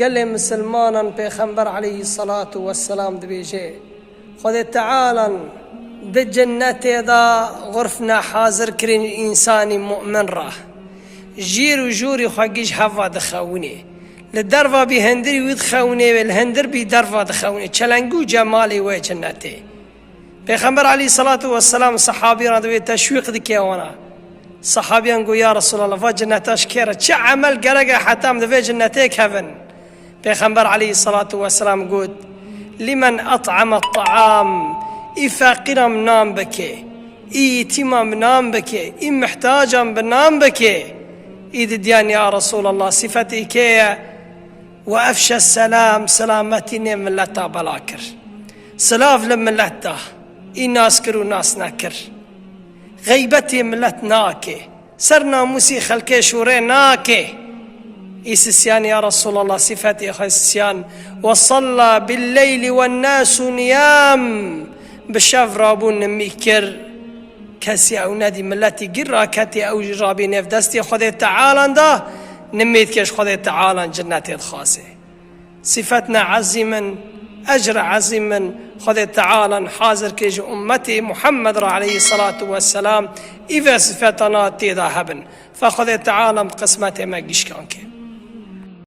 قال لي مسلمانا بيخنبر عليه الصلاة والسلام دبيجي خذ تعالى بالجنة ذا غرفنا حاضر كرين إنساني مؤمن راه جير وجوري خاقيش هفا دخوني للدرفة بهندري ويدخوني والهندر بدرفة دخوني چلنگو جمالي وجنتي بيخنبر عليه الصلاة والسلام صحابي رادوي تشويق دكي وانا صحابيان قو يا رسول الله فجنتاش كيرا چه عمل قرقا حتى مدفع جنتيك هفن بيخنبر عليه الصلاة والسلام قود لمن أطعم الطعام فاقرا منام بكي يتيما منام بكي محتاجا بنام بكي ديان يا رسول الله صفتي كي وأفشى السلام سلامتي ملتا بلاكر سلاف لملتا ناس كر وناس نكر غيبتي ملت ناكي سرنا موسي خلكي شوري ناكي إسسيان يا رسول الله صفتي خسيان وصلى بالليل والناس نيام بشاف رابون ميكر كسي أو نادي ملتي قرى كاتي أو جرابي نفدستي خذي تعالى ده نميت كيش خذي تعالى جناتي الخاصة صفتنا عزيما أجر عزيما خذي تعالى حاضر كيج أمتي محمد عليه الصلاة والسلام إذا صفتنا تيدا هبن فخذي تعالى قسمتي ما قيش كانك